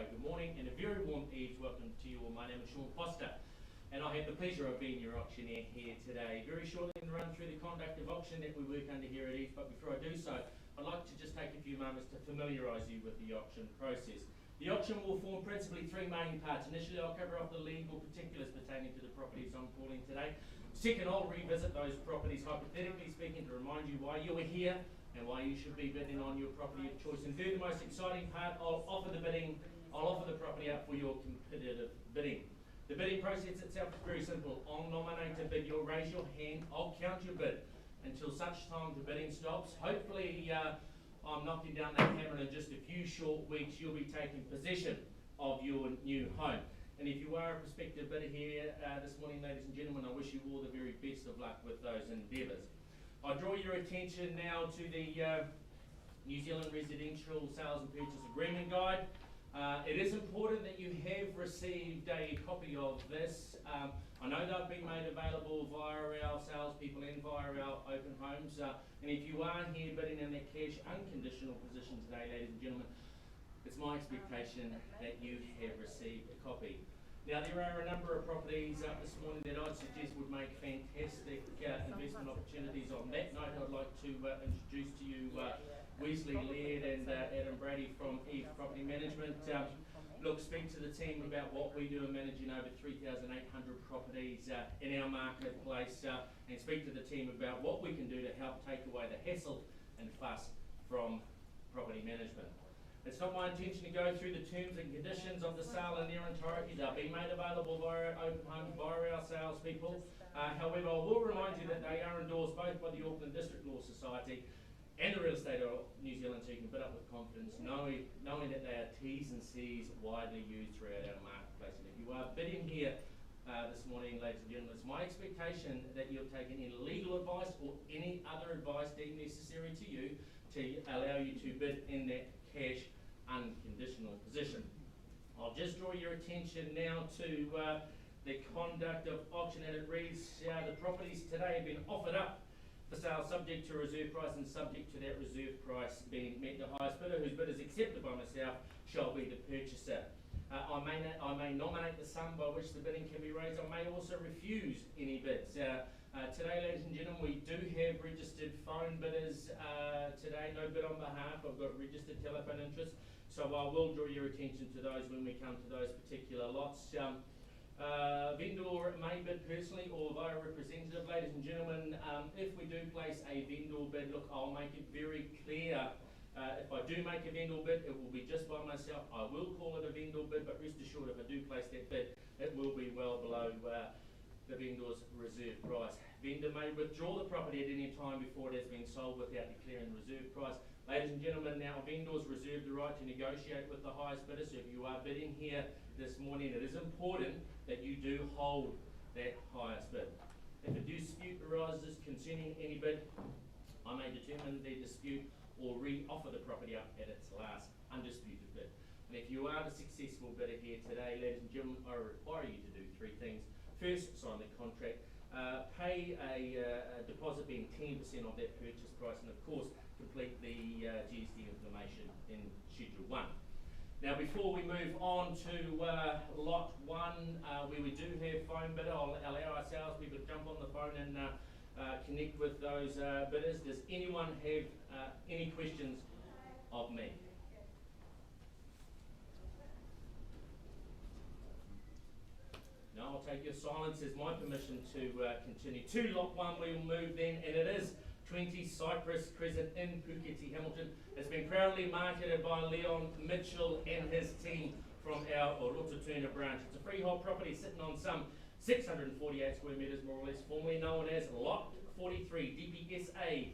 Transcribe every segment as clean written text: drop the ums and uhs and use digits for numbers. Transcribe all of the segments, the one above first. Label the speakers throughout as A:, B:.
A: good morning and a very warm EVES welcome to you all. My name is Sean Foster and I have the pleasure of being your auctioneer here today. Very shortly I'm going to run through the conduct of auction that we work under here at EVES, but before I do so, I'd like to just take a few moments to familiarise you with the auction process. The auction will form principally three main parts. Initially I'll cover off the legal particulars pertaining to the properties I'm calling today. Second, I'll revisit those properties hypothetically speaking to remind you why you are here and why you should be bidding on your property of choice. And third, the most exciting part, I'll offer the property up for your competitive bidding. The bidding process itself is very simple. I'll nominate a bid, you'll raise your hand, I'll count your bid until such time the bidding stops. Hopefully I'm knocking down that hammer in just a few short weeks, you'll be taking possession of your new home. And if you are a prospective bidder here this morning, ladies and gentlemen, I wish you all the very best of luck with those endeavours. I draw your attention now to the New Zealand Residential Sales and Purchase Agreement Guide. It is important that you have received a copy of this. I know they've been made available via our salespeople and via our open homes. And if you are here bidding in that cash unconditional position today, ladies and gentlemen, it's my expectation that you have received a copy. Now there are a number of properties this morning that I'd suggest would make fantastic investment opportunities. On that note, I'd like to introduce to you Wesley Laird and Adam Brady from EVES Property Management. Look, speak to the team about what we do in managing over 3,800 properties in our marketplace and speak to the team about what we can do to help take away the hassle and fuss from property management. It's not my intention to go through the terms and conditions of the sale in their entirety. They'll be made available via our open homes, via our salespeople. However, I will remind you that they are endorsed both by the Auckland District Law Society and the Real Estate of New Zealand, so you can bid up with confidence, knowing that they are T's and C's widely used throughout our marketplace. And if you are bidding here this morning, ladies and gentlemen, it's my expectation that you've taken any legal advice or any other advice deemed necessary to you to allow you to bid in that cash unconditional position. I'll just draw your attention now to the conduct of auction, and it reads, the properties today have been offered up for sale subject to reserve price and subject to that reserve price being met. The highest bidder, whose bid is accepted by myself, shall be the purchaser. I may nominate the sum by which the bidding can be raised. I may also refuse any bids. Today, ladies and gentlemen, we do have registered phone bidders today. No bid on behalf. I've got registered telephone interest, so I will draw your attention to those when we come to those particular lots. Vendor may bid personally or via representative. Ladies and gentlemen, if we do place a vendor bid, look, I'll make it very clear. If I do make a vendor bid, it will be just by myself. I will call it a vendor bid, but rest assured, if I do place that bid, it will be well below the vendor's reserve price. Vendor may withdraw the property at any time before it has been sold without declaring reserve price. Ladies and gentlemen, now vendors reserve the right to negotiate with the highest bidder, so if you are bidding here this morning, it is important that you do hold that highest bid. If a dispute arises concerning any bid, I may determine the dispute or re-offer the property up at its last undisputed bid. And if you are the successful bidder here today, ladies and gentlemen, I require you to do three things. First, sign the contract, pay a deposit being 10% of that purchase price, and of course, complete the GST information in Schedule 1. Now, before we move on to Lot 1, where we do have phone bidder, I'll allow our salespeople to jump on the phone and connect with those bidders. Does anyone have any questions of me? No, I'll take your silence as my permission to continue. To Lot 1 we will move then, and it is 20 Cypress Crescent in Puketi, Hamilton. It's been proudly marketed by Leon Mitchell and his team from our Rototuna branch. It's a freehold property sitting on some 648 square metres, more or less, formerly known as Lot 43, DPSA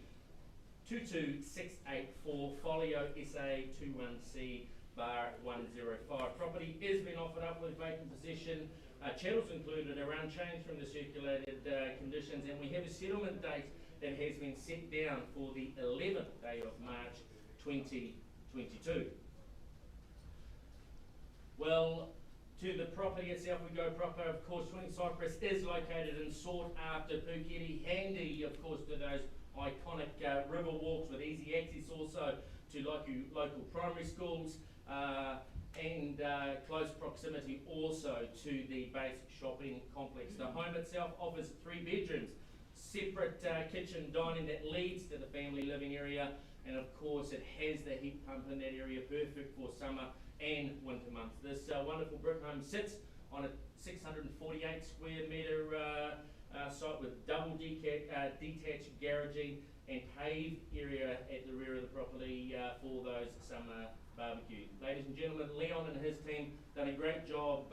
A: 22684, Folio SA 21C bar 105. Property is being offered up with vacant possession. Chattels included are unchanged from the circulated conditions, and we have a settlement date that has been set down for the 11th day of March 2022. Well, to the property itself we go proper. Of course, 20 Cypress is located in sought after Puketi, handy of course to those iconic river walks with easy access also to local primary schools. and close proximity also to the base shopping complex. The home itself offers 3 bedrooms, separate kitchen dining that leads to the family living area, and of course it has the heat pump in that area, perfect for summer and winter months. This wonderful brick home sits on a 648 square metre site with double detached garaging and paved area at the rear of the property for those summer barbecues. Ladies and gentlemen, Leon and his team done a great job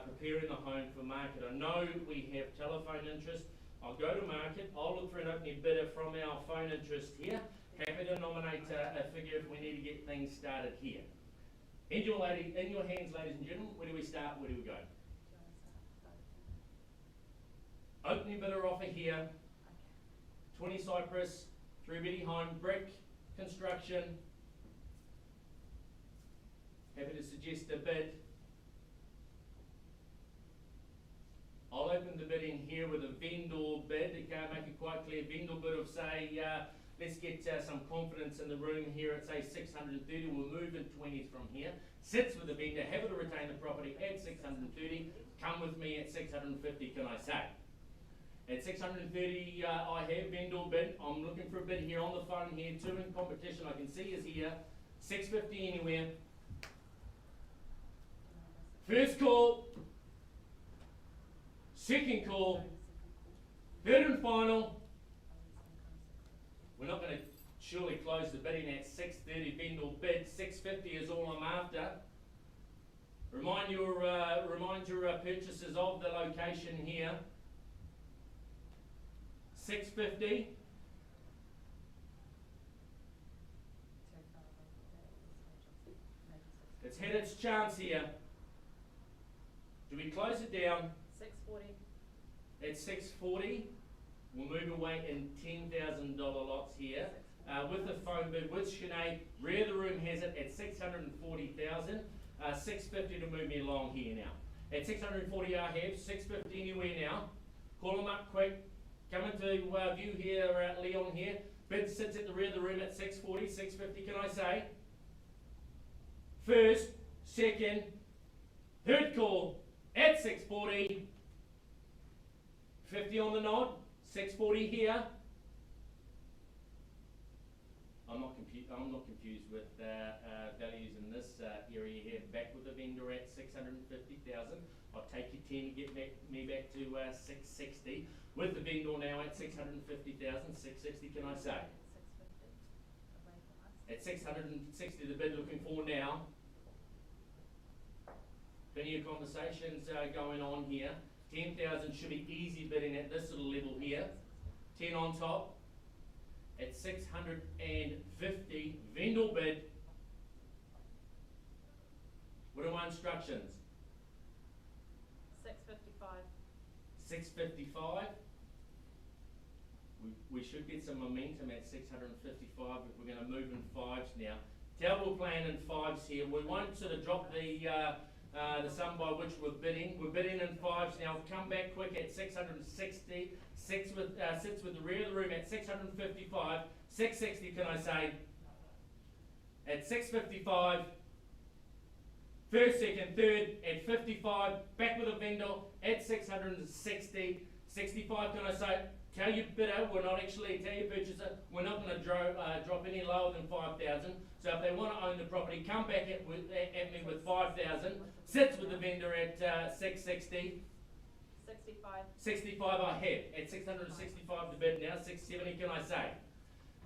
A: preparing the home for market. I know we have telephone interest. I'll go to market. I'll look for an opening bidder from our phone interest here. Happy to nominate a figure if we need to get things started here. In your hands, ladies and gentlemen, where do we start? Where do we go? Opening bidder offer here. 20 Cypress, 3-beddy home, brick construction. Happy to suggest a bid. I'll open the bidding here with a vendor bid. I can't make it quite clear. Vendor bid of say, let's get some confidence in the room here at say 630. We'll move in 20s from here. Sits with the vendor, happy to retain the property at 630. Come with me at 650, can I say? At 630, I have vendor bid. I'm looking for a bid here on the phone here. 2 in competition I can see is here. 650 anywhere. First call. Second call. Third and final. We're not going to surely close the bidding at 630 vendor bid. 650 is all I'm after. Remind your purchasers of the location here. 650. It's had its chance here. Do we close it down?
B: 640.
A: At 640. We'll move away in $10,000 lots here. With the phone bid with Sinead, rear of the room has it at 640,000. 650 to move me along here now. At 640 I have, 650 anywhere now. Call them up quick. Come into view here, Leon here. Bid sits at the rear of the room at 640, 650 can I say. First, second, third call at 640. 50 on the nod, 640 here. I'm not confused with values in this area here. Back with the vendor at 650,000. I'll take you 10 to get me back to 660. With the vendor now at 650,000, 660 can I say? At 660 the bid looking for now. Plenty of conversations going on here. 10,000 should be easy bidding at this little level here. 10 on top. At 650 vendor bid. What are my instructions?
B: 655.
A: 655. We should get some momentum at 655 if we're going to move in 5s now. Table plan in 5s here. We won't sort of drop the sum by which we're bidding. We're bidding in 5s now. Come back quick at 660. Sits with the rear of the room at 655. 660 can I say? At 655. First, second, third at 55. Back with a vendor at 660. 65 can I say? Tell your bidder, we're not actually, tell your purchaser, we're not going to drop any lower than 5,000. So if they want to own the property, come back at me with 5,000. Sits with the vendor at 660.
B: 65.
A: 65 I have. At 665 the bid now. 670 can I say?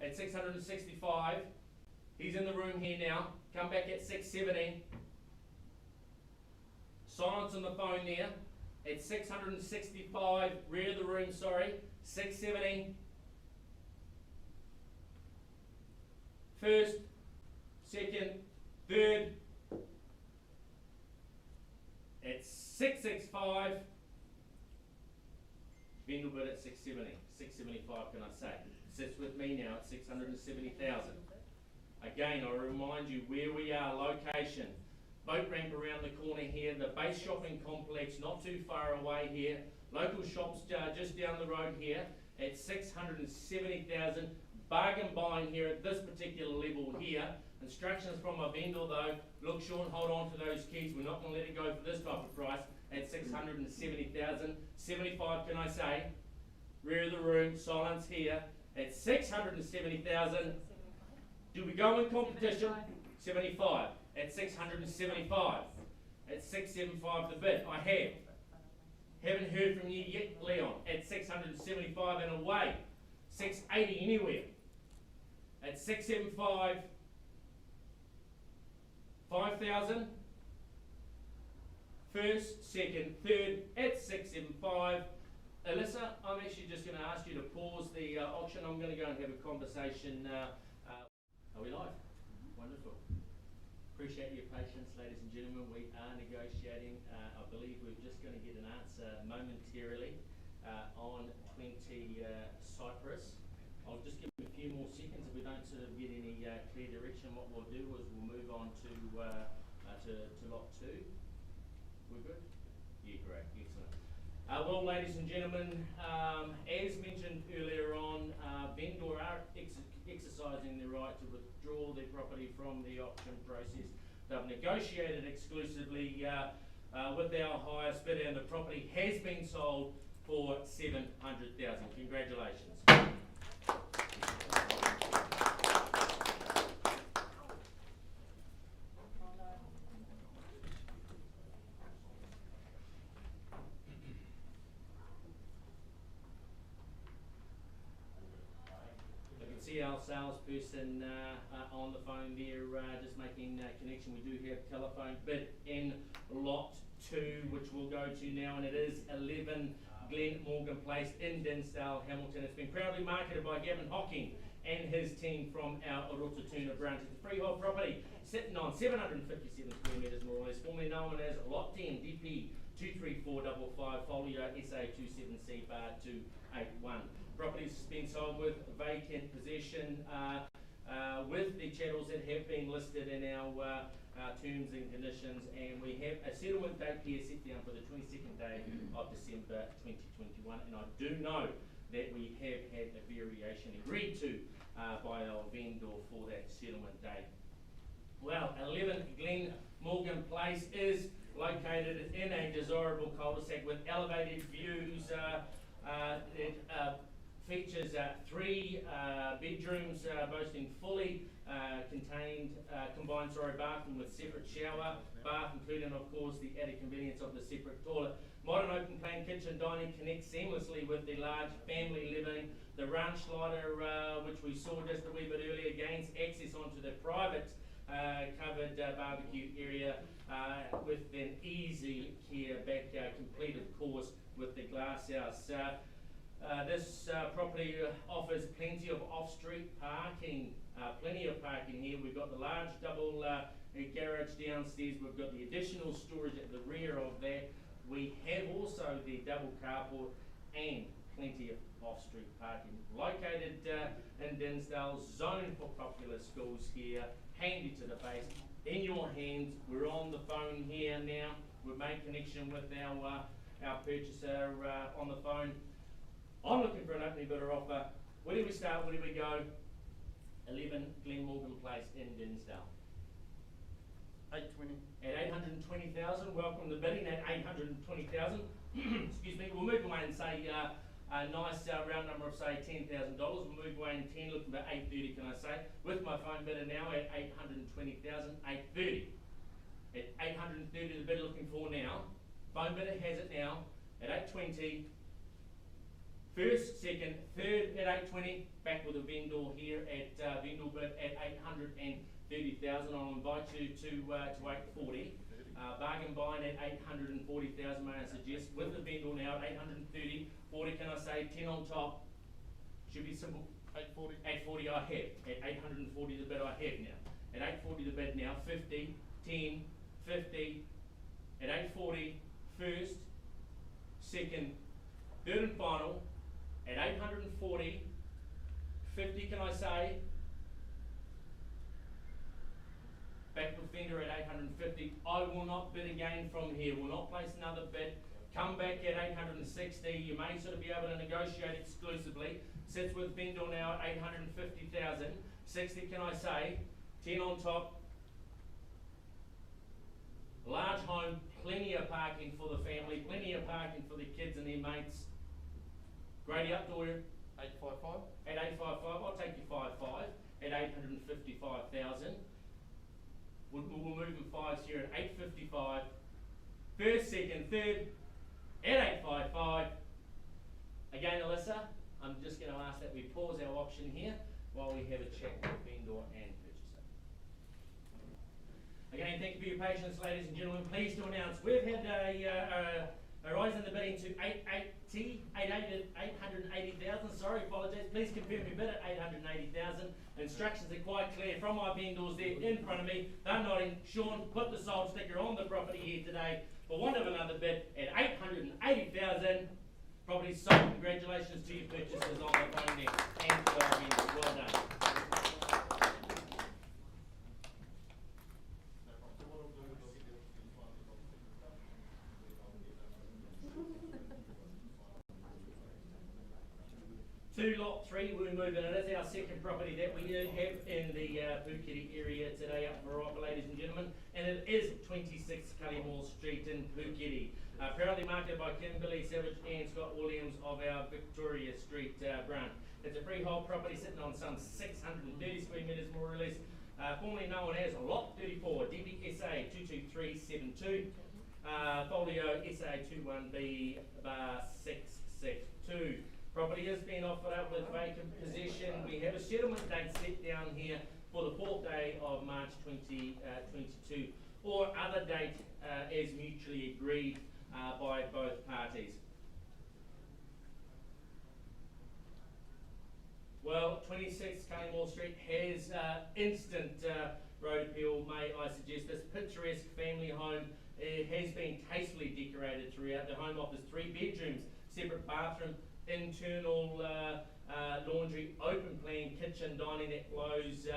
A: At 665, he's in the room here now. Come back at 670. Silence on the phone there. At 665, rear of the room, sorry. 670. First, second, third. At 665. Vendor bid at 670. 675 can I say? Sits with me now at 670,000. Again, I remind you where we are, location. Boat ramp around the corner here, the base shopping complex not too far away here, local shops just down the road here at 670,000, bargain buying here at this particular level here. Instructions from my vendor though, look Sean, hold on to those keys, we're not going to let it go for this type of price at 670,000, 75 can I say, rear of the room, silence here, at 670,000, do we go in competition? 75, at 675, at 675 the bid, I have. Haven't heard from you yet, Leon, at 675 and away, 680 anywhere, at 675, 5,000, first, second, third, at 675. Alyssa, I'm actually just going to ask you to pause the auction. I'm going to go and have a conversation. Are we live? Wonderful. Appreciate your patience, ladies and gentlemen. We are negotiating. I believe we're just going to get an answer momentarily on 20 Cyprus. I'll just give them a few more seconds. If we don't sort of get any clear direction, what we'll do is we'll move on to lot 2. We're good? Yeah, great, excellent. Well, ladies and gentlemen, as mentioned earlier on, vendor are exercising their right to withdraw their property from the auction process. They've negotiated exclusively with our highest bidder, and the property has been sold for 700,000. Congratulations. See our salesperson on the phone there, just making connection. We do have telephone bid in lot 2, which we'll go to now, and it is 11 Glen Morgan Place in Dinsdale, Hamilton. It's been proudly marketed by Gavin Hocking and his team from our Rotorua branch. It's a freehold property sitting on 757 square metres more or less, formerly known as Lot 10 DP 23455 Folio SA 27C bar 281. Properties has been sold with vacant possession with the chattels that have been listed in our terms and conditions, and we have a settlement date here set down for the 22nd day of December 2021, and I do know that we have had a variation agreed to by our vendor for that settlement date. Well, 11 Glen Morgan Place is located in a desirable cul-de-sac with elevated views. It features 3 bedrooms boasting fully combined bathroom with separate shower, bath, including of course the added convenience of the separate toilet. Modern open plan kitchen dining connects seamlessly with the large family living. The ranch slider, which we saw just a wee bit earlier, gains access onto the private covered barbecue area with an easy care backyard, complete of course with the glass house. This property offers plenty of off-street parking, plenty of parking here. We've got the large double garage downstairs. We've got the additional storage at the rear of that. We have also the double carport and plenty of off-street parking. Located in Dinsdale, zoned for popular schools here, handy to the base, in your hands. We're on the phone here now. We've made connection with our purchaser on the phone. I'm looking for an opening bidder offer. Where do we start? Where do we go? 11 Glen Morgan Place in Dinsdale.
C: 820.
A: At 820,000. Welcome to bidding at 820,000. Excuse me. We'll move away and say a nice round number of say $10,000. We'll move away in 10, looking for 830. Can I say? With my phone bidder now at 820,000. 830. At 830 the bidder looking for now. Phone bidder has it now at 820. First, second, third at 820, back with a vendor here at vendor bid at 830,000. I'll invite you to 840. Bargain buying at 840,000, may I suggest, with the vendor now at 830. 40, can I say 10 on top? Should be simple.
C: 840.
A: 840 I have. At 840 the bid I have now. At 840 the bid now. 50, 10, 50. At 840, first, second, third and final. At 840, 50 can I say, back with vendor at 850. I will not bid again from here, will not place another bid come back at 860. You may sort of be able to negotiate exclusively. Sits with vendor now at 850,000. 60, can I say? 10 on top. Large home, plenty of parking for the family, plenty of parking for the kids and their mates. Grady outdoor
C: 855.
A: at 855. I'll take you 55 at 855,000. We'll move in fives here at 855. First, second, third at 855. Again, Alyssa, I'm just going to ask that we pause our auction here while we have a chat with vendor and purchaser. Again, thank you for your patience, ladies and gentlemen. Pleased to announce we've had a rise in the bidding to 880,000. Sorry, apologise. Please confirm your bid at 880,000. Instructions are quite clear from my vendors there in front of me. They're nodding. Sean, put the sold sticker on the property here today for want of another bid at 880,000. Property sold. Congratulations to your purchasers on the phone there and to our vendors. Well done. To lot 3, we move in. It is our second property that we have in the Puketi area today up for offer, ladies and gentlemen, and it is 26 Cullimore Street in Puketi. Proudly marketed by Kimberley Savage and Scott Williams of our Victoria Street branch. It's a freehold property sitting on some 630 square metres more or less, formerly known as Lot 34, DBSA 22372, Folio SA 21B bar 662. Property has been offered up with vacant possession. We have a settlement date set down here for the 4th day of March 2022 or other date as mutually agreed by both parties. Well, 26 Cullimore Street has instant road appeal, may I suggest. This picturesque family home has been tastefully decorated throughout. The home offers 3 bedrooms, separate bathroom, internal laundry, open plan kitchen, dining that flows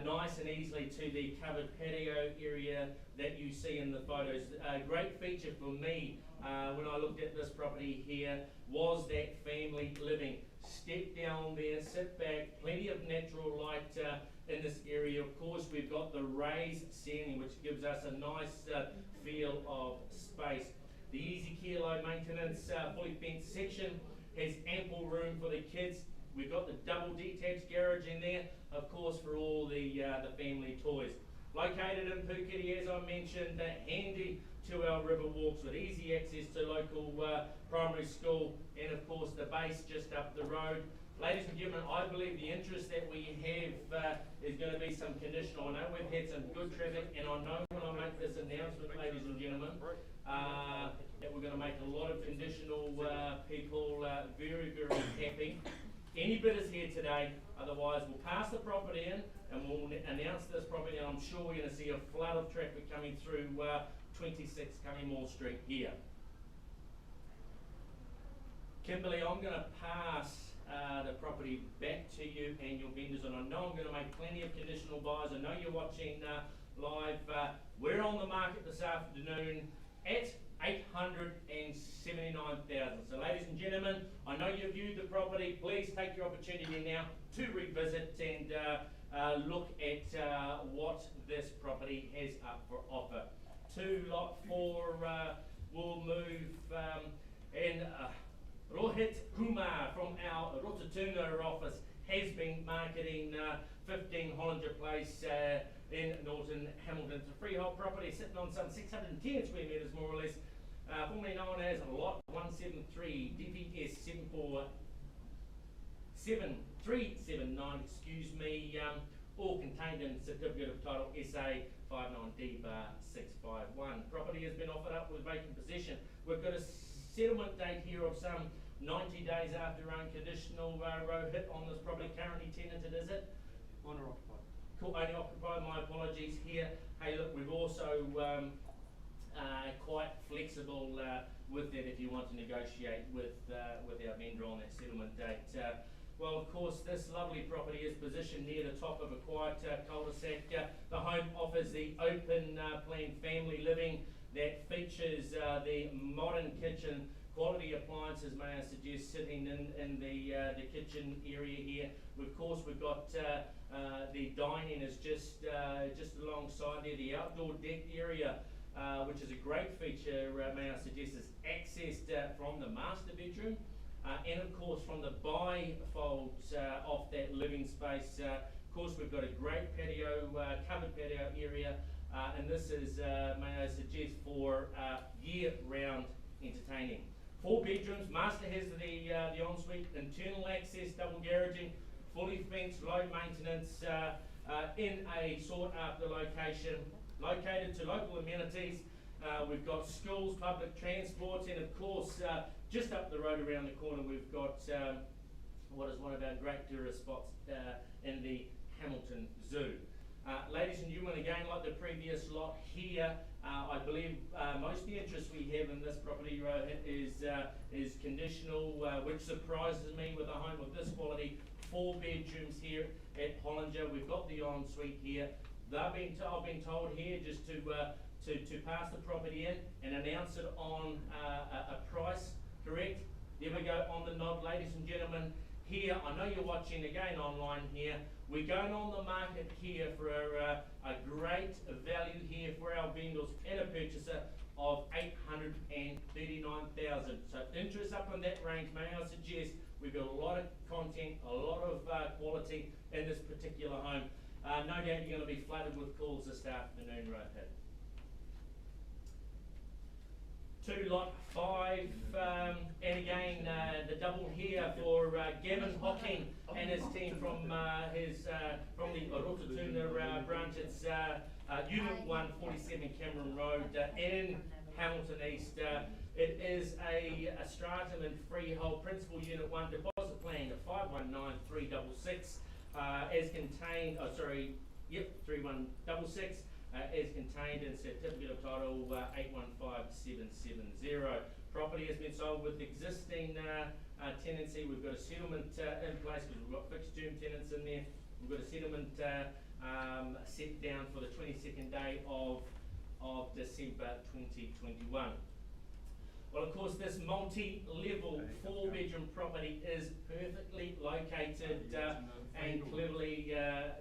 A: nice and easily to the covered patio area that you see in the photos. A great feature for me when I looked at this property here was that family living. Step down there, sit back, plenty of natural light in this area. Of course, we've got the raised ceiling, which gives us a nice feel of space. The easy care, low maintenance, fully fenced section has ample room for the kids. We've got the double detached garage in there, of course, for all the family toys. Located in Puketi, as I mentioned, handy to our river walks with easy access to local primary school and, of course, the base just up the road. Ladies and gentlemen, I believe the interest that we have is going to be some conditional. I know we've had some good traffic, and I know when I make this announcement, ladies and gentlemen, that we're going to make a lot of conditional people very, very happy. Any bidders here today? Otherwise, we'll pass the property in and we'll announce this property, and I'm sure we're going to see a flood of traffic coming through 26 Cullimore Street here. Kimberley, I'm going to pass the property back to you and your vendors, and I know I'm going to make plenty of conditional buys. I know you're watching live. We're on the market this afternoon at 879,000. So, ladies and gentlemen, I know you've viewed the property. Please take your opportunity now to revisit and look at what this property has up for offer. To lot 4, we'll move and Rohit Kumar from our Rotatuna office has been marketing 15 Hollinger Place in Norton, Hamilton. It's a freehold property sitting on some 610 square metres more or less, formerly known as Lot 173, DPS 74379, excuse me, all contained in Certificate of Title SA 59D bar 651. Property has been offered up with vacant possession. We've got a settlement date here of some 90 days after unconditional road hit on this property. Currently tenanted, is it?
C: Owner occupied.
A: Cool, owner occupied, my apologies here. Hey look, we've also quite flexible with that if you want to negotiate with our vendor on that settlement date. Well, of course, this lovely property is positioned near the top of a quiet cul-de-sac. The home offers the open plan family living that features the modern kitchen, quality appliances, may I suggest, sitting in the kitchen area here. Of course, we've got the dining is just alongside there. The outdoor deck area, which is a great feature, may I suggest, is accessed from the master bedroom. And of course from the bifolds of that living space. Of course we've got a great patio, covered patio area, and this is, may I suggest, for year-round entertaining. 4 bedrooms, master has the ensuite, internal access, double garaging, fully fenced, low maintenance, in a sought-after location, located to local amenities. We've got schools, public transport, and of course, just up the road around the corner, we've got what is one of our great tourist spots in the Hamilton Zoo. Ladies and gentlemen, again, like the previous lot here, I believe most of the interest we have in this property, Rohit, is conditional, which surprises me with a home of this quality. 4 bedrooms here at Hollinger. We've got the ensuite here. I've been told here just to pass the property in and announce it on a price, correct? There we go, on the nod, ladies and gentlemen. Here, I know you're watching again online here. We're going on the market here for a great value here for our vendors and a purchaser of $839,000. So interest up on that range, may I suggest, we've got a lot of content, a lot of quality in this particular home. No doubt you're going to be flooded with calls this afternoon, Rohit. 2 lot 5, and again the double here for Gavin Hocking and his team from the Rotorua branch. It's Unit 147 Cameron Road in Hamilton East. It is a stratum and freehold principal Unit 1 deposit plan of 519366 as contained. 3166. As contained in certificate of title 815770. Property has been sold with existing tenancy. We've got a settlement in place because we've got fixed term tenants in there. We've got a settlement set down for the 22nd day of December 2021. Well, of course, this multi-level 4-bedroom property is perfectly located and cleverly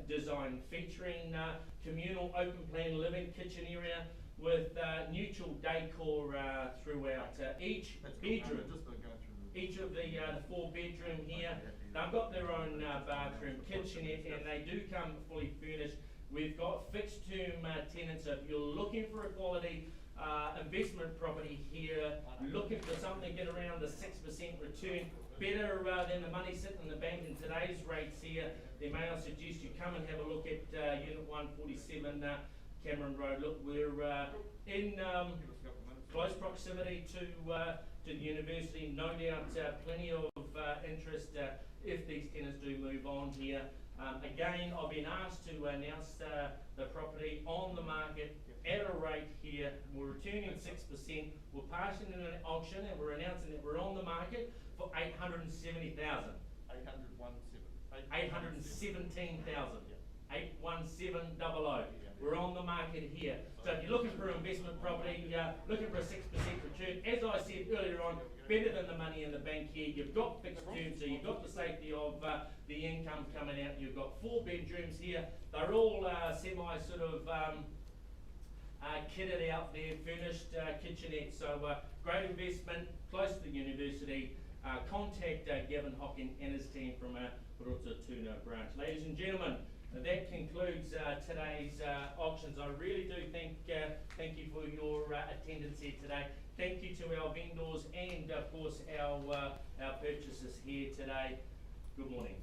A: designed, featuring communal open plan living kitchen area with neutral decor throughout each bedroom. Each of the 4 bedroom here, they've got their own bathroom, kitchenette, and they do come fully furnished. We've got fixed term tenants, so if you're looking for a quality investment property here, looking for something get around the 6% return, better than the money sitting in the bank in today's rates here, then may I suggest you come and have a look at Unit 147 Cameron Road. Look, we're in close proximity to the university. No doubt plenty of interest if these tenants do move on here. Again, I've been asked to announce the property on the market at a rate here. We're returning 6%. We're passing in an auction and we're announcing that we're on the market for $870,000. 817,000. 81700. We're on the market here. So if you're looking for an investment property, looking for a 6% return, as I said earlier on, better than the money in the bank here. You've got fixed terms, so you've got the safety of the income coming out. You've got 4 bedrooms here. They're all semi sort of kitted out there, furnished kitchenette. So great investment, close to the university. Contact Gavin Hocking and his team from Rotorua branch. Ladies and gentlemen, that concludes today's auctions. I really do thank you for your attendance here today. Thank you to our vendors and of course our purchasers here today. Good morning.